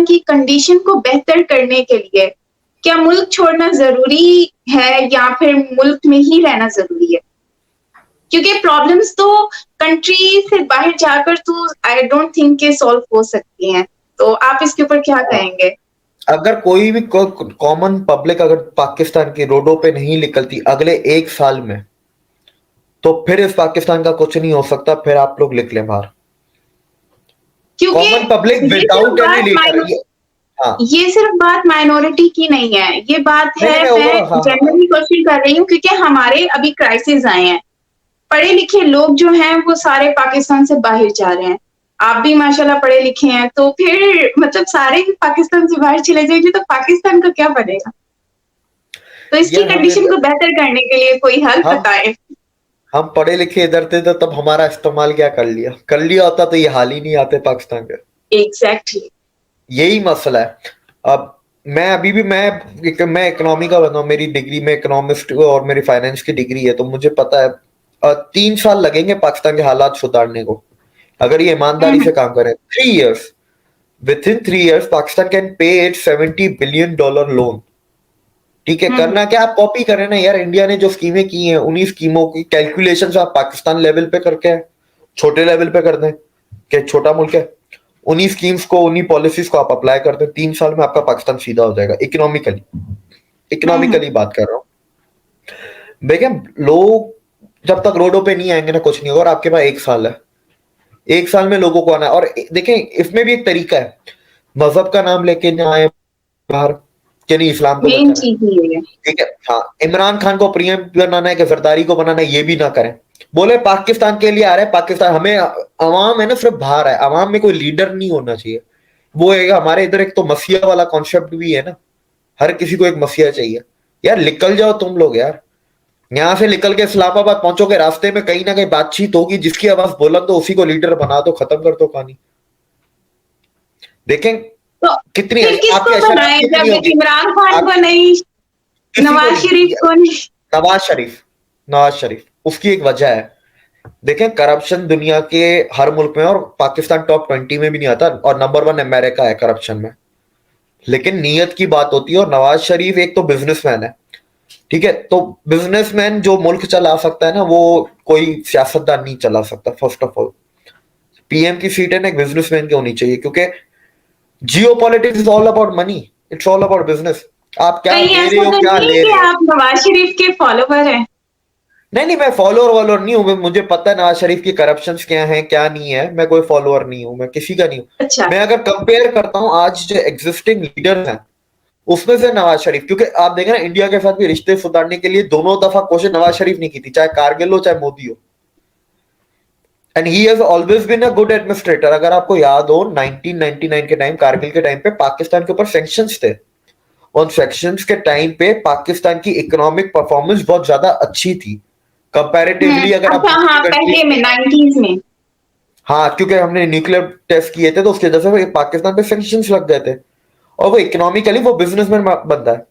की कंडीशन को बेहतर करने के लिए क्या मुल्क छोड़ना जरूरी है या फिर मुल्क में ही रहना जरूरी है? क्योंकि प्रॉब्लम्स तो कंट्री से बाहर जाकर तो आई डोंट थिंक के सॉल्व हो सकती हैं। तो आप इसके ऊपर क्या कहेंगे? अगर कोई भी कॉमन पब्लिक अगर पाकिस्तान की रोडों पे नहीं निकलती अगले 1 साल में, तो फिर इस पाकिस्तान का कुछ नहीं हो सकता। फिर आप लोग निकले बाहर, क्योंकि कॉमन पब्लिक ये सिर्फ विदाउट एनी बात लीडर। हाँ, ये सिर्फ बात माइनॉरिटी की नहीं है, ये बात नहीं है, नहीं, मैं मैं ओवरऑल, हाँ हाँ, जनरली क्वेश्चन कर रही हूँ क्योंकि हमारे अभी क्राइसिस आए हैं। पढ़े लिखे लोग जो हैं वो सारे पाकिस्तान से बाहर जा रहे हैं। आप भी माशाल्लाह पढ़े लिखे हैं, तो फिर मतलब सारे ही पाकिस्तान से बाहर चले जाएंगे तो पाकिस्तान का क्या बनेगा? तो इसकी यार हम कंडीशन को बेहतर करने के लिए कोई हल हम बताएं। हम पढ़े लिखे इधर थे तो तब हमारा इस्तेमाल क्या कर लिया होता तो ये हाल ही नहीं आते पाकिस्तान के। एग्जैक्टली। यही मसला है। अब मैं अभी भी मैं इकोनॉमी का बंदा हूं, मेरी डिग्री में इकोनॉमिस्ट और मेरी फाइनेंस की डिग्री है, तो मुझे पता है 3 साल लगेंगे पाकिस्तान के हालात सुधारने को अगर ये ईमानदारी से काम करें। 3 years, with in 3 years Pakistan can pay it $70 billion loan. ठीक है, करना क्या, आप कॉपी करें ना यार। इंडिया ने जो स्कीमें की हैं उन्हीं स्कीमों की कैलकुलेशन आप पाकिस्तान लेवल पे करके छोटे लेवल पे कर दें कि छोटा मुल्क है, उन्हीं स्कीम्स को उन्हीं पॉलिसीज को आप अप्लाई कर दें, 3 साल में आपका पाकिस्तान सीधा हो जाएगा। इकोनॉमिकली इकोनॉमिकली बात कर रहा हूं। देखिए, लोग जब तक रोडों पे नहीं आएंगे ना कुछ नहीं होगा। और आपके पास 1 साल है, 1 साल में लोगों को आना है। और देखें, इसमें भी एक तरीका है, मजहब का नाम लेके ना आए बाहर कि नहीं इस्लाम को मेन बेहतर है। चीज ये है। ठीक है, हाँ, इमरान खान को पीएम बनाना है कि जरदारी को बनाना है, ये भी ना करें। बोले पाकिस्तान के लिए आ रहे हैं, पाकिस्तान हमें अवाम है ना सिर्फ बाहर है, अवाम में कोई लीडर नहीं होना चाहिए। वो है हमारे इधर एक तो मसीहा वाला कॉन्सेप्ट भी है ना, हर किसी को एक मसीहा चाहिए। यार निकल जाओ तुम लोग यार, यहां से निकल के इस्लामाबाद पहुंचोगे, रास्ते में कहीं ना कहीं बातचीत होगी, जिसकी आवाज बुलंद तो उसी को लीडर बना दो, खत्म कर दो कहानी। देखें तो कितनी फिर आपकी किसको अशराफ बनाए कितनी जब होगी। इमरान खान आप को नहीं, किसी को नवाज शरीफ नहीं, को नहीं? नवाज शरीफ, नवाज शरीफ उसकी एक वजह है। देखें, करप्शन दुनिया के हर मुल्क में, और पाकिस्तान टॉप 20 में भी नहीं आता, और नंबर 1 अमेरिका है करप्शन में। लेकिन नीयत की बात होती है, और नवाज शरीफ एक तो बिजनेसमैन है। ठीक है, तो बिजनेसमैन जो मुल्क चला सकता है ना, वो कोई सियासतदान नहीं चला सकता। फर्स्ट ऑफ ऑल, पीएम की सीट है ना एक बिजनेसमैन की होनी चाहिए, क्योंकि जियो politics is all about money, it's all about business. आप क्या कहीं दे रहे ऐसा हो, तो क्या नहीं है ले कि रहे हो। आप नवाज शरीफ के फॉलोवर हैं? नहीं नहीं, मैं फॉलोअर वॉलोअर नहीं हूं। मुझे पता है नवाज शरीफ की करप्शन क्या है क्या नहीं है। मैं कोई फॉलोअर नहीं हूं, मैं किसी का नहीं हूं। अच्छा। मैं अगर कंपेयर करता हूं आज जो एग्जिस्टिंग लीडर हैं उसमें से नवाज शरीफ, क्योंकि आप देखें ना इंडिया के साथ भी रिश्ते सुधारने के लिए दोनों दफा कोशिश नवाज शरीफ ने की थी, चाहे कारगिल हो चाहे मोदी हो। And he has always been a good administrator. अगर आपको याद हो 1999 के टाइम, कारगिल के टाइम पे पाकिस्तान के ऊपर सैंक्शंस थे। उन सैंक्शंस के टाइम पे पाकिस्तान की इकोनॉमिक परफॉर्मेंस बहुत ज्यादा अच्छी थी कंपैरेटिवली, अगर आप अच्छा, हाँ, दूसरी पहले कंट्रीज में की। 90s में। हाँ, क्योंकि हमने न्यूक्लियर टेस्ट किए थे तो उसकी वजह से पाकिस्तान पे सैंक्शंस लग गए थे। और वो इकोनॉमिकली वो बिजनेसमैन बंदा है,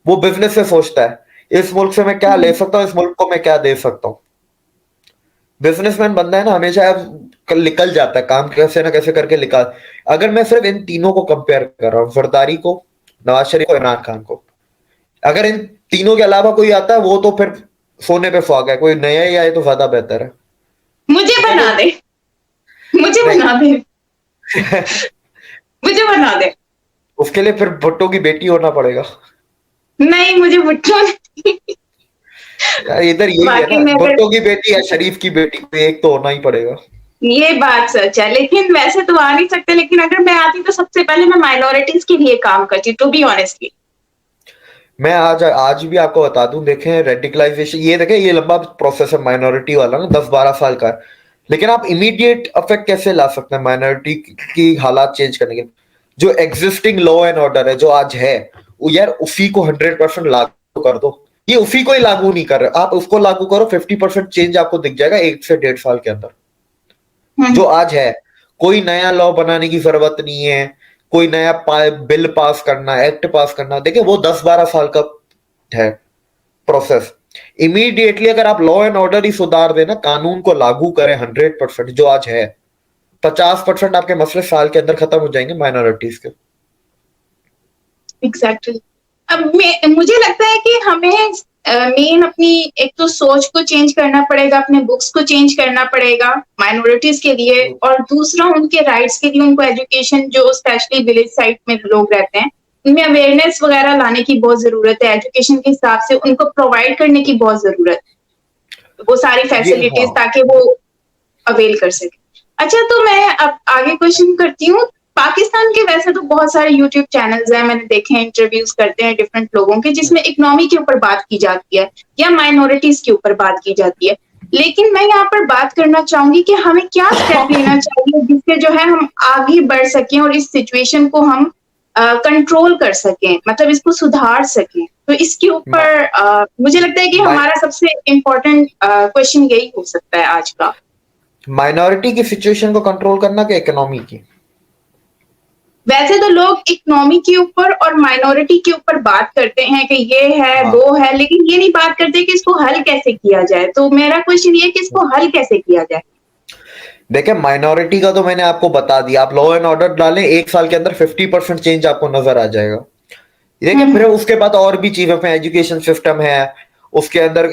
वो बिजनेस से सोचता है इस मुल्क से मैं क्या ले सकता हूँ, इस मुल्क को मैं क्या दे सकता हूँ। बिजनेसमैन बंदा है ना, हमेशा कल निकल जाता है, काम कैसे ना कैसे करके निकाल। अगर मैं सिर्फ इन तीनों को कंपेयर कर रहा हूँ, जरदारी को, नवाज शरीफ को, इमरान खान को, अगर इन तीनों के अलावा कोई आता है वो तो फिर सोने पे सुहागा है, कोई नया ही आए तो ज्यादा बेहतर है। मुझे ठीक है, बना वो दे, मुझे नहीं। बना दे, मुझे बना दे। उसके लिए फिर भुट्टो की बेटी होना पड़ेगा। नहीं, मुझे भुट्टो नहीं। यार इधर यही है वाकई ना, में अगर भुट्टो की बेटी या शरीफ की बेटी, कोई एक तो होना ही पड़ेगा। ये बात सच है, लेकिन वैसे तो आ नहीं सकते। लेकिन अगर मैं आती तो सबसे पहले मैं माइनॉरिटीज के लिए काम करती, टू बी ऑनेस्टली। मैं आज आज भी आपको बता दूं, देखें रेडिकलाइजेशन, ये देखें ये लंबा प्रोसेस है माइनॉरिटी वाला ना, 10-12 साल का है। लेकिन आप इमीडिएट इफेक्ट कैसे ला सकते हैं माइनॉरिटी की हालात चेंज करने के? जो एग्जिस्टिंग लॉ एंड ऑर्डर है जो आज है, वो यार उसी को 100% लागू कर दो। ये उसी को ही लागू नहीं कर रहे, आप उसको लागू करो, 50% चेंज आपको दिख जाएगा 1 से 1.5 साल के अंदर। जो आज है, कोई नया लॉ बनाने की जरूरत नहीं है, कोई नया बिल पास करना, एक्ट पास करना, देखिए वो 10-12 साल का है। प्रोसेस। इमीडिएटली अगर आप लॉ एंड ऑर्डर ही सुधार देना, कानून को लागू करें 100% जो आज है, 50% आपके मसले साल के अंदर खत्म हो जाएंगे माइनॉरिटीज के। एग्जैक्टली। अब मुझे लगता है कि हमें मेन अपनी एक तो सोच को चेंज करना पड़ेगा, अपने बुक्स को चेंज करना पड़ेगा माइनॉरिटीज के लिए, और दूसरा उनके राइट्स के लिए उनको एजुकेशन, जो स्पेशली विलेज साइड में लोग रहते हैं, उनमें अवेयरनेस वगैरह लाने की बहुत जरूरत है, एजुकेशन के हिसाब से उनको प्रोवाइड करने की बहुत जरूरत है, वो सारी फैसिलिटीज, हाँ, ताकि वो अवेल कर सके। अच्छा, तो मैं अब आगे क्वेश्चन करती हूँ। पाकिस्तान के वैसे तो बहुत सारे यूट्यूब चैनल्स हैं, मैंने देखे हैं, इंटरव्यूज करते हैं डिफरेंट लोगों के, जिसमें इकोनॉमी के ऊपर बात की जाती है या माइनॉरिटीज के ऊपर बात की जाती है। लेकिन मैं यहाँ पर बात करना चाहूंगी कि हमें क्या स्टेप लेना चाहिए जिससे जो है हम आगे बढ़ सकें और इस सिचुएशन को हम कंट्रोल कर सकें, मतलब इसको सुधार सकें। तो इसके ऊपर मुझे लगता है कि हमारा सबसे इम्पोर्टेंट क्वेश्चन यही हो सकता है आज का। माइनॉरिटी की सिचुएशन को कंट्रोल करना कि इकोनॉमी की? वैसे तो लोग इकोनॉमी के ऊपर और माइनॉरिटी के ऊपर बात करते हैं कि ये है वो है, लेकिन ये नहीं बात करते कि इसको हल कैसे किया जाए। तो मेरा क्वेश्चन ये है कि इसको हल कैसे किया जाए। देखिए, माइनॉरिटी का तो मैंने आपको बता दिया, आप लॉ एंड ऑर्डर डालें, 1 साल के अंदर 50% चेंज आपको नजर आ जाएगा। देखिए, फिर उसके बाद और भी चीजें हैं, एजुकेशन सिस्टम है, उसके अंदर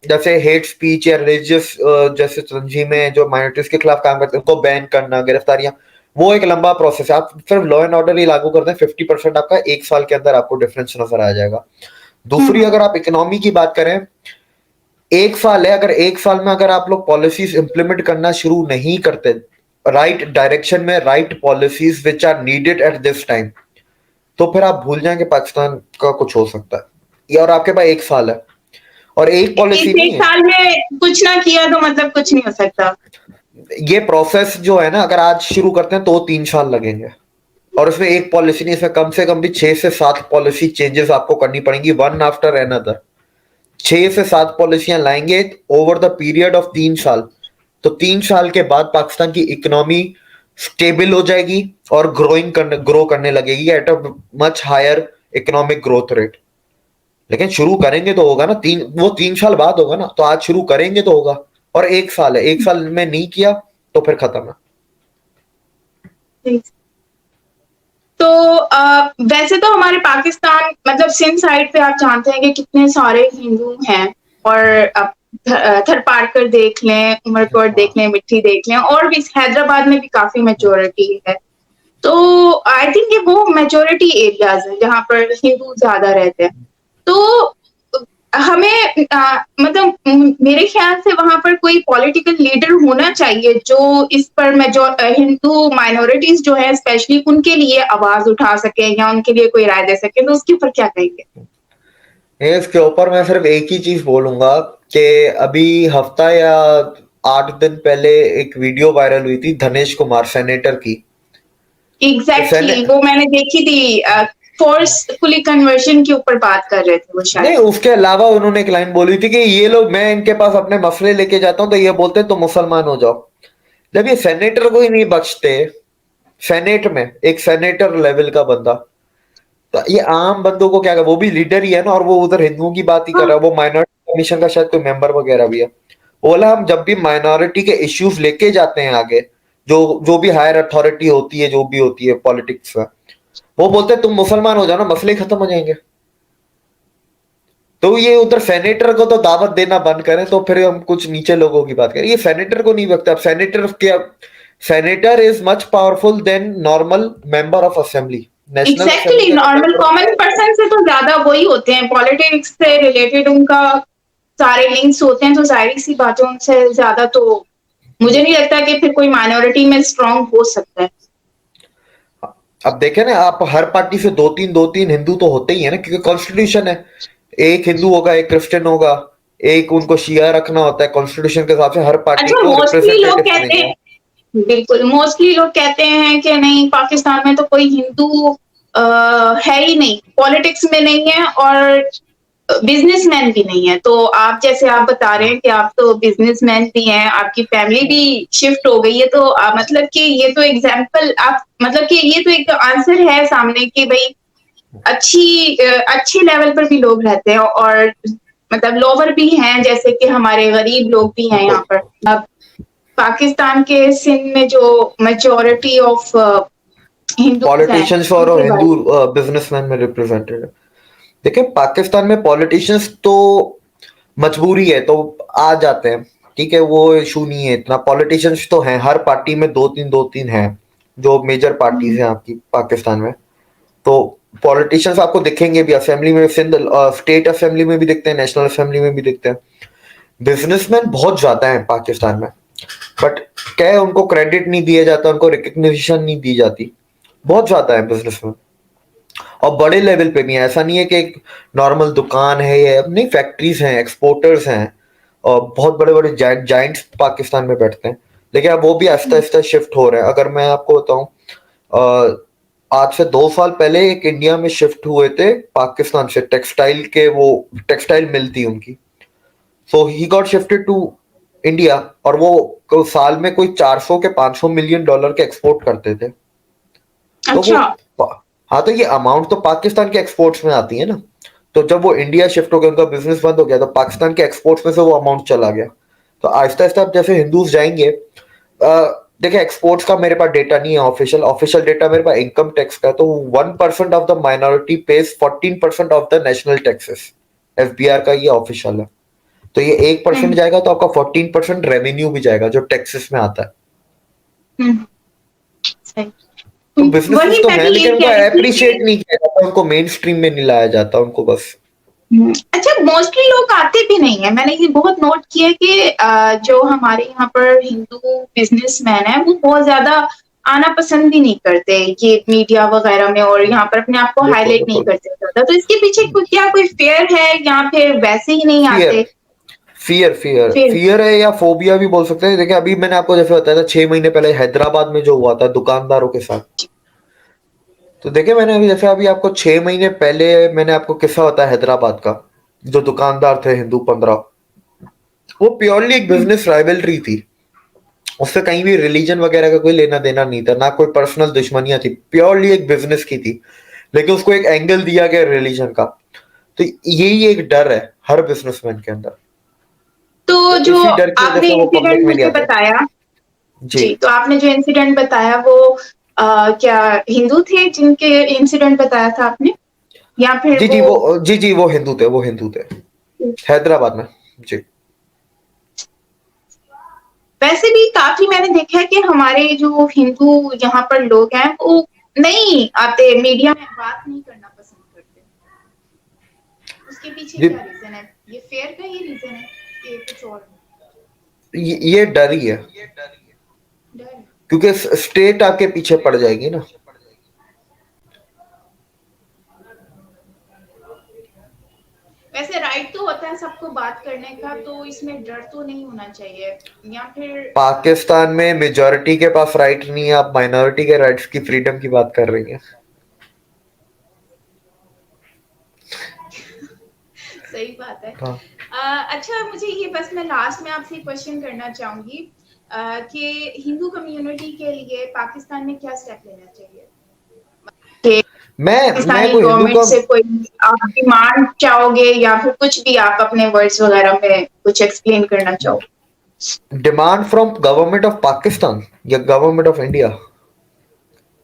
जैसे हेट स्पीच या रिलीजियस जैसे तंजीमें जो माइनॉरिटीज के खिलाफ काम करते हैं उनको बैन करना, गिरफ्तारियां, वो एक लंबा प्रोसेस है। आप सिर्फ लॉ एंड ऑर्डर ही लागू कर दें, 50% आपका 1 साल के अंदर आपको डिफरेंस नजर आ जाएगा। दूसरी, अगर आप इकोनॉमी की बात करें, 1 साल है, अगर 1 साल में अगर आप लोग पॉलिसीज इंप्लीमेंट करना शुरू नहीं करते राइट डायरेक्शन में, right policies which are needed at this time, तो फिर आप भूल जाएंगे पाकिस्तान का कुछ हो सकता है। ये, और आपके पास 1 साल है और एक पॉलिसी इस नहीं एक है। साल में कुछ ना किया तो मतलब कुछ नहीं हो सकता। ये प्रोसेस जो है ना, अगर आज शुरू करते हैं तो 3 साल लगेंगे, और इसमें एक पॉलिसी नहीं, इसमें कम से कम भी 6 से 7 पॉलिसी चेंजेस आपको करनी पड़ेंगी, वन आफ्टर अनदर। 6 से 7 पॉलिसियां लाएंगे ओवर द पीरियड ऑफ 3 साल, तो 3 साल के बाद पाकिस्तान की इकोनॉमी स्टेबल हो जाएगी और ग्रो करने लगेगी at a much higher economic growth rate. लेकिन शुरू करेंगे तो होगा ना, वो 3 साल बाद होगा ना, तो आज शुरू करेंगे तो होगा। और 1 साल है, 1 साल में नहीं किया तो फिर खत्म है। तो वैसे तो हमारे पाकिस्तान, मतलब सिंध साइड पे आप जानते हैं कि कितने सारे हिंदू हैं, और आप थरपारकर देख लें, उमरकोट देख लें, मिट्टी देख लें, और भी हैदराबाद में भी काफी मेजोरिटी है। तो आई थिंक ये वो मेजोरिटी एरियाज हैं जहाँ पर हिंदू ज्यादा रहते हैं। तो हमें मतलब मेरे ख्याल से वहां पर कोई पॉलिटिकल लीडर होना चाहिए जो इस पर हिंदू माइनॉरिटीज जो है स्पेशली उनके लिए आवाज उठा सके या उनके लिए कोई राय दे सके। तो उसके ऊपर क्या कहेंगे? इसके ऊपर मैं सिर्फ एक ही चीज बोलूंगा कि अभी हफ्ता या 8 दिन पहले एक वीडियो वायरल हुई थी धनेश कुमार सेनेटर की। एग्जैक्टली, वो मैंने देखी थी। फोर्सफुली कन्वर्शन के ऊपर बात कर रहे थे वो शायद। नहीं, उसके अलावा उन्होंने एक लाइन बोली थी कि ये लोग, मैं इनके पास अपने मसले लेके जाता हूं तो ये बोलते हैं तो मुसलमान हो जाओ। जब ये सेनेटर को ही नहीं बख्शते, सेनेट में एक सेनेटर लेवल का बंदा, तो ये आम बंदों को क्या कर, वो भी लीडर ही है ना, और वो उधर हिंदुओं की बात ही कर रहा है, वो माइनॉरिटी कमीशन का शायद कोई मेंबर वगैरह भी है। बोला हम जब भी माइनॉरिटी के इश्यूज लेके जाते हैं आगे, जो जो भी हायर अथॉरिटी होती है, जो भी होती है पॉलिटिक्स में, वो बोलते हैं तुम मुसलमान हो जाओ ना, मसले खत्म हो जाएंगे। तो ये उधर सेनेटर को तो दावत देना बंद करें, तो फिर हम कुछ नीचे लोगों की बात करें। ये सेनेटर को नहीं बकता। अब सेनेटर क्या, senator is much powerful than normal member of assembly, national exactly, assembly. Normal common person से तो ज्यादा वही होते हैं, पॉलिटिक्स से रिलेटेड उनका सारे लिंक्स होते हैं, तो जाहिर सी बात है उनसे ज्यादा तो मुझे नहीं लगता कि फिर कोई माइनॉरिटी में स्ट्रांग हो सकता है। अब देखें ना, आप हर पार्टी से दो तीन हिंदू तो होते ही है ना, क्योंकि कॉन्स्टिट्यूशन है, एक हिंदू होगा, एक क्रिश्चियन होगा, एक उनको शिया रखना होता है, कॉन्स्टिट्यूशन के हिसाब से हर पार्टी अच्छा, को मोस्टली लोग रिप्रेजेंटेटिव कहते देंगे। हैं, बिल्कुल मोस्टली लोग कहते हैं कि नहीं, पाकिस्तान में तो कोई हिंदू है ही नहीं, पॉलिटिक्स में नहीं है और बिजनेसमैन भी नहीं है। तो आप जैसे आप बता रहे हैं कि आप तो बिजनेसमैन भी हैं, आपकी फैमिली भी शिफ्ट हो गई है, तो मतलब कि ये तो एग्जाम्पल, आप मतलब कि ये तो एक आंसर है सामने कि भाई अच्छे लेवल पर भी लोग रहते हैं, और मतलब लोअर भी हैं, जैसे कि हमारे गरीब लोग भी हैं यहाँ पर। अब पाकिस्तान के सिंध में जो मेजोरिटी ऑफ हिंदूज हैं पॉलिटिशियंस और उनके बारे हिंदू में। बिजनेसमैन में रिप्रेजेंटेड है। देखिए पाकिस्तान में पॉलिटिशियंस तो मजबूरी है तो आ जाते हैं, ठीक है, वो इशू नहीं है इतना। पॉलिटिशियंस तो हैं, हर पार्टी में दो तीन हैं जो मेजर पार्टीज हम्म, हैं आपकी पाकिस्तान में। तो पॉलिटिशियंस आपको दिखेंगे भी असेंबली में, सिंध स्टेट असेंबली में भी दिखते हैं, नेशनल असेंबली में भी दिखते हैं। बिजनेसमैन बहुत ज्यादा है पाकिस्तान में, बट क्या है, उनको क्रेडिट नहीं दिया जाता, उनको रिकग्निशन नहीं दी जाती। बहुत ज्यादा है बिजनेसमैन, और बड़े लेवल पे भी है। ऐसा नहीं है कि एक नॉर्मल दुकान है, ये नहीं, फैक्ट्रीज हैं, एक्सपोर्टर्स हैं, और बहुत बड़े बड़े जाइंट्स पाकिस्तान में बैठते हैं। लेकिन अब वो भी आहिस्ता आहिस्ता शिफ्ट हो रहे हैं। अगर मैं आपको बताऊं, आज से 2 साल पहले एक इंडिया में शिफ्ट हुए थे पाकिस्तान से, टेक्सटाइल के, वो टेक्सटाइल मिल थी उनकी, so he got shifted to India, और वो साल में कोई 400 के 500 मिलियन डॉलर के एक्सपोर्ट करते थे। तो वो, अच्छा। हाँ, तो ये अमाउंट तो पाकिस्तान के एक्सपोर्ट्स में आती है ना। तो जब वो इंडिया शिफ्ट हो गया, उनका बिजनेस बंद हो गया, तो पाकिस्तान के एक्सपोर्ट्स में से वो अमाउंट चला गया। तो आहिस्ता आहिस्ता अब जैसे हिंदूज जाएंगे, देखिए एक्सपोर्ट्स का मेरे पास डेटा नहीं है, ऑफिशियल ऑफिशियल डेटा मेरे पास इनकम टैक्स का है। तो 1% of the minority page 14% of the national taxes, FBR का ये ऑफिशियल है। तो ये 1% हम्म, जाएगा तो आपका 14% रेवेन्यू भी जाएगा जो टैक्सेस में आता है। हम्म, सही। तो बिजनेसेस वही तो मैं हैं, भी यही लेकिन उनको कह रही थी अप्रिशिएट कि नहीं किया जाता, उनको मेन स्ट्रीम में नहीं लाया जाता, उनको बस। अच्छा, मोस्टली लोग आते भी नहीं है। मैंने ये बहुत नोट किया कि जो हमारे यहाँ पर हिंदू बिजनेसमैन है वो बहुत ज्यादा आना पसंद भी नहीं करते ये मीडिया वगैरह में, और यहाँ पर अपने आप को बिल्कुल हाईलाइट नहीं बिल्कुल। करते ज्यादा। तो इसके पीछे क्या कोई फेयर है, या फिर वैसे ही नहीं फियर आते? फियर फियर फिर फियर है, या फोबिया भी बोल सकते हैं। देखिए अभी मैंने आपको जैसे बताया था, 6 महीने पहले हैदराबाद में जो हुआ था दुकानदारों के साथ। तो देखिए मैंने अभी जैसे अभी आपको 6 महीने पहले मैंने आपको किस्सा बताया हैदराबाद का, जो दुकानदार थे हिंदू 15, वो प्योरली एक बिजनेस राइवलरी थी। उससे कहीं भी रिलीजन वगैरह का कोई लेना देना नहीं था, ना कोई पर्सनल दुश्मनियां थी, प्योरली एक बिजनेस की थी। लेकिन उसको एक एंगल दिया गया रिलीजन का। तो यही एक डर है हर बिजनेसमैन के अंदर। तो तो जो इसी डर की वजह आपने से वो पब्लिक इंसिडेंट में नहीं मुझे आते। बताया, जी जी, तो आपने जो इंसिडेंट बताया वो क्या हिंदू थे जिनके इंसिडेंट बताया था आपने, या फिर जी वो? जी वो हिंदू थे, वो हिंदू थे हैदराबाद में। जी वैसे भी काफी मैंने देखा है कि हमारे जो हिंदू यहाँ पर लोग हैं वो नहीं आते, मीडिया में बात नहीं करना पसंद करते। उसके पीछे जी, क्या रीजन है? ये फेयर का ही रीजन है कि कुछ और ये डर ही है, डर है? क्योंकि स्टेट आपके पीछे पड़ जाएगी ना। वैसे राइट तो होता है सबको बात करने का, तो इसमें डर तो नहीं होना चाहिए, या फिर पाकिस्तान में मेजोरिटी के पास राइट नहीं है, आप माइनॉरिटी के राइट्स की, फ्रीडम की बात कर रही हैं। सही बात है। हाँ अच्छा, मुझे ये बस मैं लास्ट में आपसे क्वेश्चन करना चाहूंगी कि हिंदू कम्युनिटी के लिए पाकिस्तान में क्या स्टेप लेना चाहिए? कि मैं पाकिस्तानी कोई हिंदू गवर्नमेंट का, से कोई आप डिमांड चाहोगे, या फिर कुछ भी आप अपने वर्ड्स वगैरह में कुछ एक्सप्लेन करना चाहो? Demand from government of Pakistan या गवर्नमेंट ऑफ इंडिया?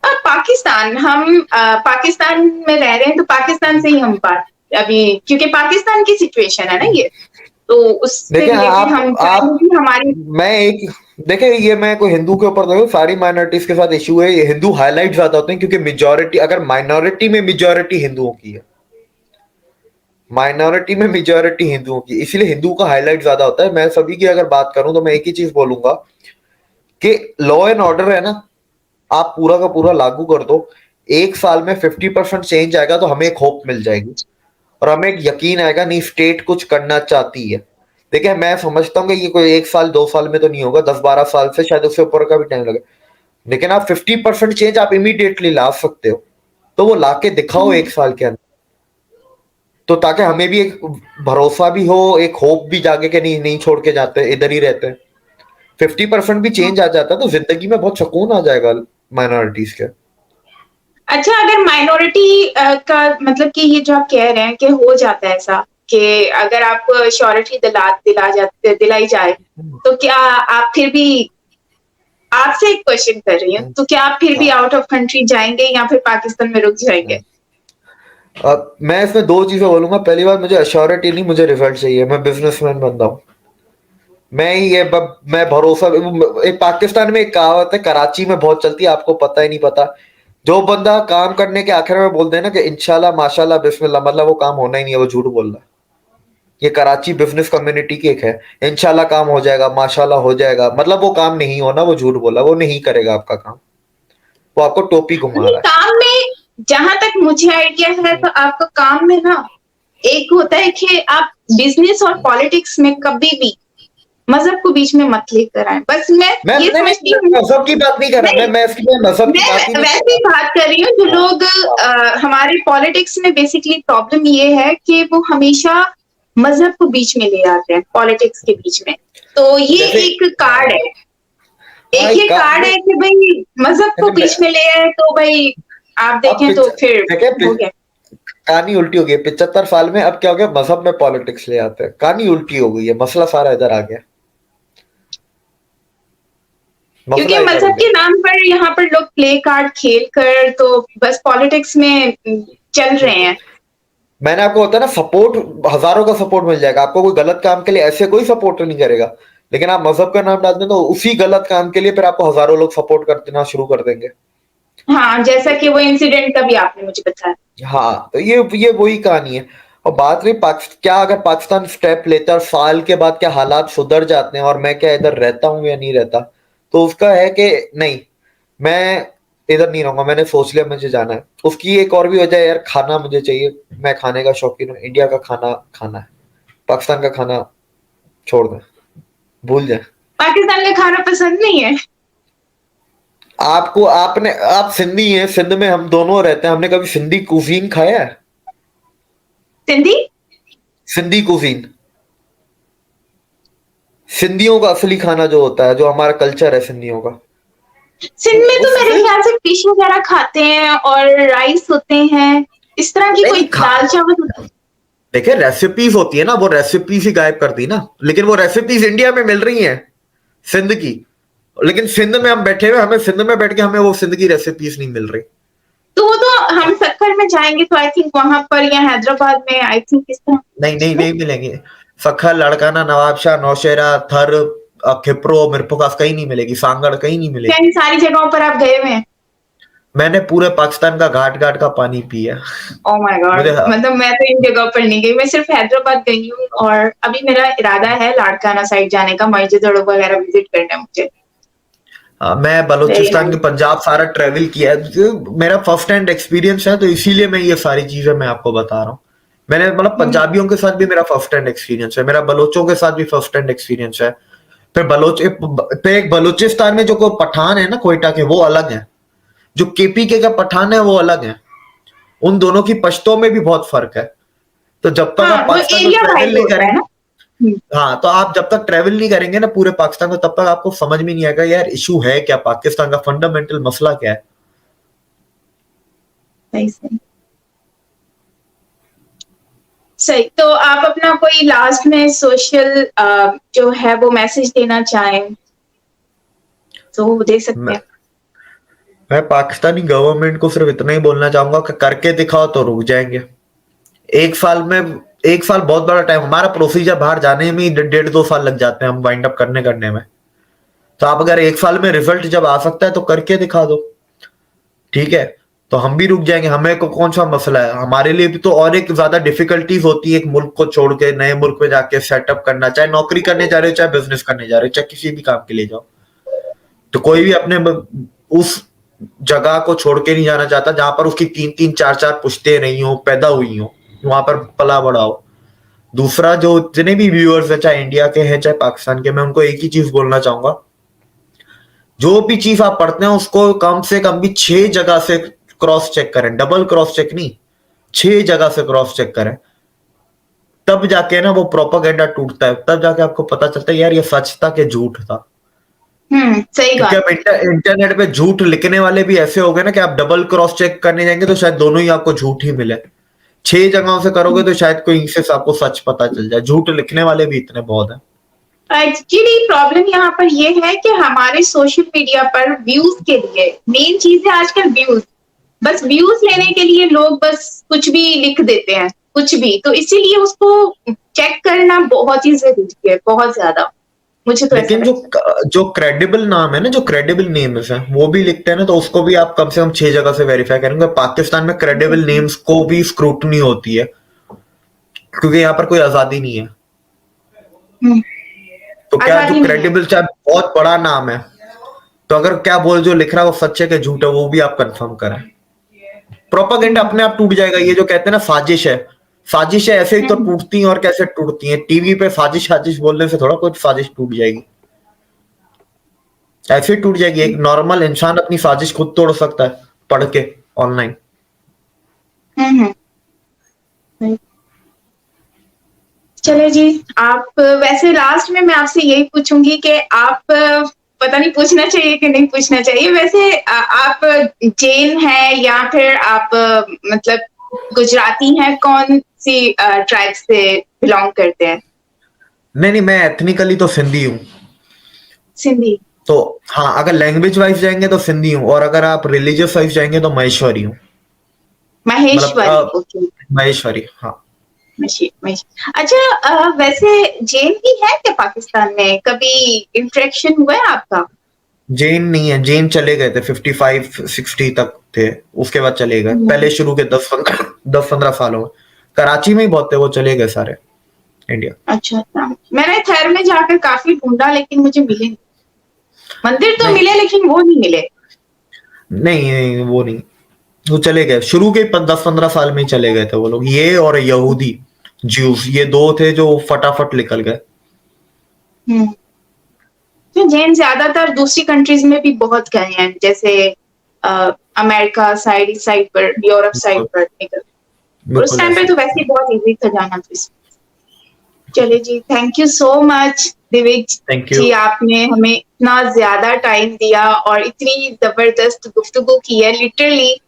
पाकिस्तान, हम पाकिस्तान में रह रहे हैं तो पाकिस्तान से ही हम बात अभी, क्योंकि पाकिस्तान की सिचुएशन है ना ये, तो उससे देखिए रिलेटेड हम चाहेंगे आप कि हमारी। मैं एक, देखिए ये मैं कोई हिंदू के ऊपर देखो, सारी माइनॉरिटीज के साथ इशू है। ये हिंदू हाईलाइट ज्यादा होते हैं क्योंकि मेजोरिटी, अगर माइनॉरिटी में मेजोरिटी हिंदुओं की है, माइनॉरिटी में मेजोरिटी हिंदुओं की, इसलिए हिंदू का हाईलाइट ज्यादा होता है। मैं सभी की अगर बात करूं तो मैं एक ही चीज बोलूंगा कि लॉ एंड ऑर्डर है ना, आप पूरा का पूरा लागू कर दो, 1 साल में 50% चेंज आएगा तो हमें एक होप मिल जाएगी, और हमें एक यकीन आएगा नहीं स्टेट कुछ करना चाहती है। देखिए मैं समझता हूँ कि ये कोई 1 साल 2 साल में तो नहीं होगा, 10-12 साल से शायद उससे ऊपर का भी टाइम लगे। लेकिन आप 50% चेंज आप इमीडिएटली ला सकते हो, तो वो लाके दिखाओ 1 साल के अंदर, तो ताकि हमें भी एक भरोसा भी हो, एक होप भी जागे कि नहीं नहीं छोड़ के जाते, इधर ही रहते हैं। 50% भी चेंज आ जाता है तो जिंदगी में बहुत सुकून आ जाएगा माइनॉरिटीज के। अच्छा, अगर माइनॉरिटी का मतलब कि ये जो आप कह रहे हैं कि हो जाता है ऐसा कि अगर आपको श्योरिटी दिलाई जाए, तो क्या आप फिर भी आपसे एक क्वेश्चन कर रही हूँ, तो क्या आप फिर भी हाँ। आउट ऑफ कंट्री जाएँगे या फिर पाकिस्तान में रुक जाएँगे? मैं इसमें 2 चीज़ें बोलूँगा। पहली बात, मुझे एश्योरिटी नहीं, मुझे रिजल्ट चाहिए। मैं बिज़नेसमैन बंदा हूँ। मैं ही ये ब मैं भरोसा एक पाकिस्तान में एक कहावत है, कराची में बहुत चलती है, आपको पता ही नहीं पता। जो बंदा काम करने के आखिर में बोलते हैं ना कि इंशाल्लाह, माशाल्लाह, बिस्मिल्लाह, मतलब वो काम होना ही नहीं है, वो झूठ बोल रहा है। ये कराची बिज़नेस कम्युनिटी की एक है। इंशाल्लाह काम हो जाएगा, माशाल्लाह हो जाएगा, मतलब वो काम नहीं होना, वो झूठ बोला, वो नहीं करेगा आपका काम। वो आपको टोपी घुमा नहीं, रहा है। काम में जहाँ तक मुझे आइडिया है, तो आपका काम में ना एक होता है कि आप बिज़नेस और पॉलिटिक्स में कभी भी मज़हब को बीच में मत लेकर आएँ। बस मैं मैं ये नहीं, समझती नहीं, हूँ। मज़हब की बात नहीं कर रहा। नहीं, मैं इसकी मज़हब की बात ही मैं नहीं कर वैसे ही रहा। बात कर रही हूँ, जो हाँ, लोग हाँ। हमारे पॉलिटिक्स में बेसिकली प्रॉब्लम ये है कि वो हमेशा मज़हब को बीच में ले आते हैं, पॉलिटिक्स के बीच में। तो ये जैसे एक हाँ, कार्ड है। हाँ, एक एक ये कार्ड है कि भई मज़हब को जैसे बीच में ले आए, तो भई आप अब देखें तो फिर हो गया। कहानी उल्टी हो गई। 75 साल में अब क्या हो गया, मज़हब में पॉलिटिक्स ले आते हैं। कहानी उल्टी हो गई है, मसला सारा इधर आ गया। क्योंकि मसला इधर हो मज़हब गया। के नाम पर यहाँ पर लोग प्ले कार्ड खेल कर तो बस पॉलिटिक्स में चल रहे हैं। मैंने आपको बताया ना, सपोर्ट हजारों का सपोर्ट मिल जाएगा आपको। कोई गलत काम के लिए ऐसे कोई सपोर्ट नहीं करेगा, लेकिन आप मज़हब का नाम डाल दें तो उसी गलत काम के लिए फिर आपको हजारों लोग सपोर्ट कर देना शुरू कर देंगे। हाँ, जैसा कि वो इंसिडेंट का भी आपने मुझे बताया। हाँ, तो ये वही कहानी है। और बात रही क्या अगर पाकिस्तान स्टेप लेता है और साल के बाद क्या हालात सुधर जाते हैं और मैं क्या इधर रहता हूँ या नहीं रहता, तो उसका है कि नहीं, मैं इधर नहीं रहूंगा। मैंने सोच लिया मुझे जाना है। उसकी एक और भी वजह है यार, खाना मुझे चाहिए। मैं खाने का शौकीन हूँ। इंडिया का खाना खाना है, पाकिस्तान का खाना छोड़ दें, भूल जाए। पाकिस्तान का खाना पसंद नहीं है? आप सिंधी हैं, सिंध में हम दोनों रहते हैं। हमने कभी सिंधी कुजीन खाया है? सिंधी? सिंधी कुजीन, सिंधियों का असली खाना जो होता है, जो हमारा कल्चर है सिंधियों का, सिंध में तो मेरे उससे ख्याल से फिश वगैरह खाते हैं और राइस होते हैं, इस तरह की नहीं, कोई नहीं खा। दाल चावल होता है। देखिए, रेसिपीज होती है ना, वो रेसिपीज ही गायब कर दी ना। लेकिन वो रेसिपीज इंडिया में मिल रही हैं, सिंध की। लेकिन सिंध में हम बैठे हुए, हमें सिंध में बैठ के हमें वो सिंध की रेसिपीज नहीं मिल रही। तो वो तो हम सक्कर में जाएंगे तो आई थिंक वहां पर या हैदराबाद में आई थिंक इस तरह नहीं, नहीं, नहीं? नहीं मिलेंगे। सखर, लाड़काना, नवाबशाह, नौशेरा, थर, खिप्रो, मिरपुखास कहीं नहीं मिलेगी। सांगड़ कहीं नहीं क्या मिलेगी। इन सारी जगहों पर आप गए हुए हैं? मैंने पूरे पाकिस्तान का घाट घाट का पानी पिया। ओह माय गॉड, मुझे मतलब मैं तो इन जगहों पर नहीं गई, मैं सिर्फ हैदराबाद गई हूँ और अभी मेरा इरादा है लाड़काना साइड जाने का, मस्जिद वगैरह विजिट करना है मुझे। मैं वेरी बलूचिस्तान के नाइस। पंजाब सारा ट्रेवल किया है। मेरा फर्स्ट हैंड एक्सपीरियंस है, तो इसीलिए मैं ये सारी चीजें मैं आपको बता रहा हूँ। मैंने मतलब पंजाबियों के साथ भी मेरा फर्स्ट हैंड एक्सपीरियंस है, मेरा बलोचों के साथ भी फर्स्ट हैंड एक्सपीरियंस है। फिर एक बलूचिस्तान में जो कोई पठान है ना कोयटा के, वो अलग है। जो केपी के का पठान है वो अलग है। उन दोनों की पश्तों में भी बहुत फर्क है। तो जब तक हाँ, आप वो पाकिस्तान को एरिया ट्रेवल वाइज नहीं होता है करेंगे, ना। हम्म, हाँ, तो आप जब तक ट्रेवल नहीं करेंगे ना पूरे पाकिस्तान को, तब तक आपको समझ में नहीं आएगा यार इशू है क्या, पाकिस्तान का फंडामेंटल मसला क्या है। सही सही सही। तो आप अपना कोई लास्ट में सोशल जो है वो मैसेज देना चाहें तो वो दे सकते मैं, हैं। मैं पाकिस्तानी गवर्नमेंट को सिर्फ इतना ही बोलना चाहूंगा कि करके दिखाओ तो रुक जाएंगे। एक साल में, एक साल बहुत बड़ा टाइम। हमारा प्रोसीजर बाहर जाने में ही 1.5-2 साल लग जाते हैं हम वाइंड अप करने करने में। तो आप अगर एक साल में रिजल्ट जब आ सकता है तो करके दिखा दो, ठीक है, तो हम भी रुक जाएंगे। हमें को कौन सा मसला है। हमारे लिए भी तो और एक ज्यादा डिफिकल्टीज होती है एक मुल्क को छोड़ के नए मुल्क में जाके सेटअप करना, चाहे नौकरी करने जा रहे हो, चाहे बिजनेस करने जा रहे हो, चाहे किसी भी काम के लिए जाओ। तो कोई भी अपने उस जगह को छोड़ के नहीं जाना चाहता जहां पर उसकी 3-3 4-4 पुश्तें रही हो, पैदा हुई हो, वहां पर पला बड़ा हो। दूसरा, जो जितने भी व्यूअर्स है, चाहे इंडिया के हैं चाहे पाकिस्तान के, मैं उनको एक ही चीज बोलना चाहूंगा, जो भी चीज आप पढ़ते हैं उसको कम से कम भी 6 जगह से क्रॉस चेक करें। डबल क्रॉस चेक नहीं, 6 जगह से क्रॉस चेक करें। तब जाके ना वो प्रोपागेंडा टूटता है, तब जाके आपको पता चलता है यार ये सच था कि झूठ था। सही क्योंकि बात। अब इंटरनेट पे झूठ लिखने वाले भी ऐसे हो गए ना कि आप डबल क्रॉस चेक करने जाएंगे तो शायद दोनों ही आपको झूठ ही मिले। 6 जगहों से करोगे तो शायद कोई से आपको सच पता चल जाए। झूठ लिखने वाले भी इतने बहुत हैं। एक्चुअली प्रॉब्लम यहाँ पर ये है कि हमारे सोशल मीडिया पर व्यूज के लिए मेन चीज है आजकल व्यूज। बस व्यूज लेने के लिए लोग बस कुछ भी लिख देते हैं, कुछ भी। तो इसीलिए उसको चेक करना बहुत ही जरूरी है, बहुत ज्यादा। मुझे तो ऐसा लेकिन लगता है। जो क्रेडिबल नाम है ना, जो क्रेडिबल नेम्स है वो भी लिखते हैं ना, तो उसको भी आप कम से कम 6 जगह से वेरीफाई करेंगे। पाकिस्तान में क्रेडिबल नेम्स को भी स्क्रूटनी होती है, क्योंकि यहाँ पर कोई आजादी नहीं है। हम्म, तो क्या जो आजादी नहीं है। क्रेडिबल चाहे बहुत बड़ा नाम है, तो अगर क्या बोल जो लिख रहा है वो सच है कि झूठ है, वो भी आप कंफर्म करें। प्रोपागेंडा अपने आप टूट जाएगा। ये जो कहते हैं ना साजिश है, साजिश है ऐसे ही तो हम्म, टूटती हैं। और कैसे टूटती हैं? टीवी पे साजिश साजिश बोलने से थोड़ा कुछ साजिश टूट जाएगी। ऐसे ही टूट जाएगी। एक नॉर्मल इंसान अपनी साजिश खुद तोड़ सकता है पढ़ के ऑनलाइन। हम्म, चले जी। आप वैसे लास्ट में मैं आपसे यही पूछूंगी कि आप पता नहीं पूछना चाहिए कि नहीं पूछना चाहिए, वैसे आप जैन हैं या फिर आप मतलब गुजराती हैं? कौन सी ट्राइब से बिलोंग करते हैं? नहीं नहीं, मैं एथनिकली तो सिंधी हूँ। सिंधी। तो हाँ, अगर लैंग्वेज वाइज जाएंगे तो सिंधी हूँ, और अगर आप रिलीजियस वाइज जाएंगे तो महेश्वरी हूँ। मतलब महेश्वरी, ओके। महेश्वरी, हाँ। अच्छा, वैसे जैन भी है क्या पाकिस्तान में? कभी इंटरेक्शन हुआ है आपका? जैन नहीं है। जैन चले गए थे, 55-60 तक थे, उसके बाद चले गए। हम्म, पहले शुरू के 10-15 सालों में कराची में ही बहुत थे, वो चले गए सारे इंडिया। अच्छा अच्छा। मैंने थैर में जाकर काफी ढूंढा लेकिन मुझे मिले नहीं। मंदिर तो नहीं मिले लेकिन वो नहीं मिले। नहीं नहीं, वो नहीं। वो चले गए शुरू के 10-15 साल में ही चले गए थे वो लोग। ये और यहूदी ज्यूस, ये दो थे जो फटाफट निकल गए। हम्म। तो जैन ज्यादातर दूसरी कंट्रीज में भी बहुत गए हैं, जैसे अमेरिका साइड, इस साइड पर, यूरोप साइड बिल्कुल पर निकल। और उस बिल्कुल टाइम पे ऐसे। तो वैसे ही बहुत इजी था जाना। तो चले जी, thank you so much Divij thank you. जी। आपने हमें इतना ज्यादा टाइम दिया और इतनी जबरदस्त गुफ्तगू की है। लिटरली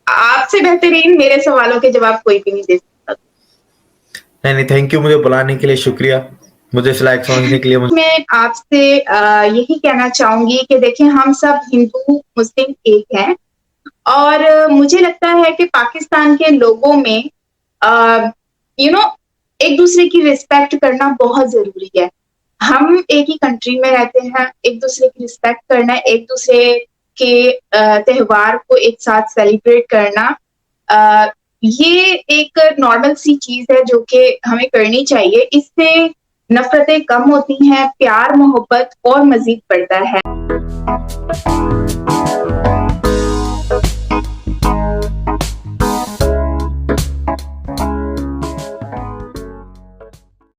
आपसे बेहतरीन मेरे सवालों के जवाब कोई भी नहीं दे सकता। नहीं नहीं, थैंक यू, मुझे बुलाने के लिए शुक्रिया, मुझे इस लायक समझने के लिए। मैं आपसे यही कहना चाहूंगी कि देखिए, हम सब हिंदू मुस्लिम एक हैं। और मुझे लगता है कि पाकिस्तान के लोगों में यू नो एक दूसरे की रिस्पेक्ट करना बहुत जरूरी है। हम एक ही कंट्री में रहते हैं, एक दूसरे की रिस्पेक्ट करना, एक दूसरे के त्योहार को एक साथ सेलिब्रेट करना, अ, ये एक नॉर्मल सी चीज है जो कि हमें करनी चाहिए। इससे नफरतें कम होती हैं, प्यार मोहब्बत और मजीद बढ़ता है।